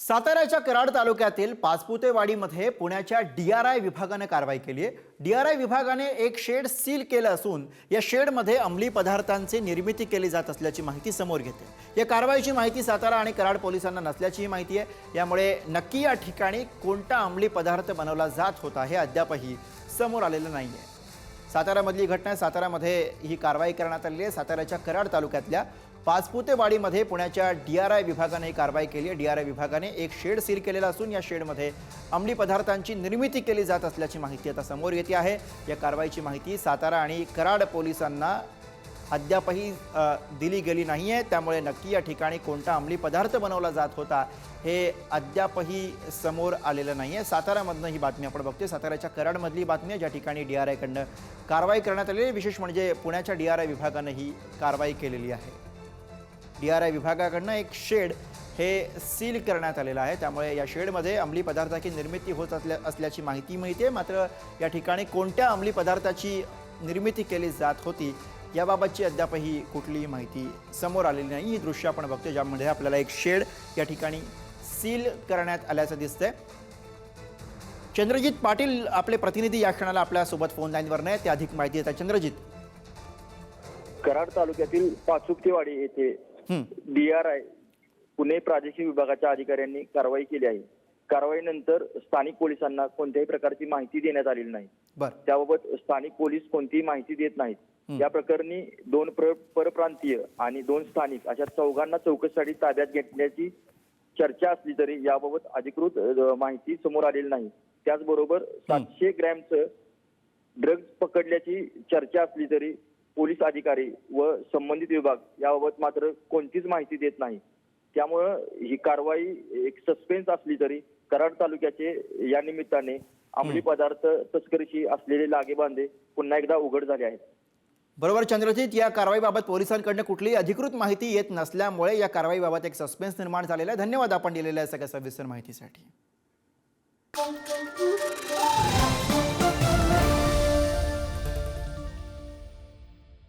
साताऱ्याच्या कराड तालुक्यातील पाचपुतेवाडीमध्ये पुण्याच्या DRI विभागाने कारवाई केली आहे। DRI विभागाने एक शेड सील केलं असून या शेडमध्ये अंमली पदार्थांची निर्मिती केली जात असल्याची माहिती समोर येते। या कारवाईची माहिती सातारा आणि कराड पोलिसांना नसल्याची माहिती आहे। यामुळे नक्की या ठिकाणी कोणता अंमली पदार्थ बनवला जात होता हे अद्यापही समोर आलेलं नाहीये। सातारामधली घटना, सातारामध्ये ही कारवाई करण्यात आली आहे। साताऱ्याच्या कराड तालुक्यातल्या पाचपुतेवाडीमध्ये पुण्याच्या DRI विभागाने ही कारवाई केली आहे। DRI विभागाने एक शेड सील केलेला असून या शेडमध्ये अंमली पदार्थांची निर्मिती केली जात असल्याची माहिती आता समोर येते आहे। या कारवाईची माहिती सातारा आणि कराड पोलिसांना अद्यापही दिली गेली नाहीये। त्यामुळे नक्की या ठिकाणी कोणता अंमली पदार्थ बनवला जात होता हे अद्यापही समोर आलेलं नाहीये। सातारामधनं ही बातमी आपण बघतोय। साताऱ्याच्या कराडमधली बातमी आहे ज्या ठिकाणी DRI कडनं कारवाई करण्यात आली आहे। विशेष म्हणजे पुण्याच्या DRI विभागाने ही कारवाई केलेली आहे। DRI विभागाकडनं एक शेड हे सील करण्यात आलेलं आहे। त्यामुळे या शेडमध्ये अंमली पदार्थाची निर्मिती होत असल्याची माहिती मिळते। मात्र या ठिकाणी कोणत्या अंमली पदार्थाची निर्मिती केली जात होती याबाबतची अद्यापही कुठलीही माहिती समोर आलेली नाही। ही दृश्य आपण बघतोय ज्यामध्ये आपल्याला एक शेड या ठिकाणी सील करण्यात आल्याचं दिसतंय। चंद्रजित पाटील आपले प्रतिनिधी या क्षणाला आपल्या सोबत फोन लाईनवर नाही, ते अधिक माहिती देतात। चंद्रजित, कराड तालुक्यातील पाचपुतेवाडी येथे DRI पुणे प्रादेशिक विभागाच्या अधिकाऱ्यांनी कारवाई केली आहे। कारवाईनंतर स्थानिक पोलिसांना कोणत्याही प्रकारची माहिती देण्यात आलेली नाही। त्याबाबत स्थानिक पोलीस कोणतीही माहिती देत नाहीत। या प्रकरणी 2 परप्रांतीय आणि 2 स्थानिक अशा चौघांना चौकशीसाठी ताब्यात घेतल्याची चर्चा असली तरी याबाबत अधिकृत माहिती समोर आलेली नाही। त्याचबरोबर 700 ग्रॅमचं ड्रग्ज पकडल्याची चर्चा असली तरी पोलीस अधिकारी व संबंधित विभाग याबाबत मात्र कोणतीच माहिती देत नाही। त्यामुळे ही कारवाई एक सस्पेन्स असली तरी कराड तालुक्याचे या निमित्ताने अंमली पदार्थ तस्करीशी असलेले लागेबांधे पुन्हा एकदा उघड झाले आहेत। बरोबर चंद्रजित, या कारवाईबाबत पोलिसांकडून कुठलीही अधिकृत माहिती येत नसल्यामुळे या कारवाईबाबत एक सस्पेन्स निर्माण झालेला आहे। धन्यवाद आपण दिलेल्या सगळ्या सविस्तर माहितीसाठी।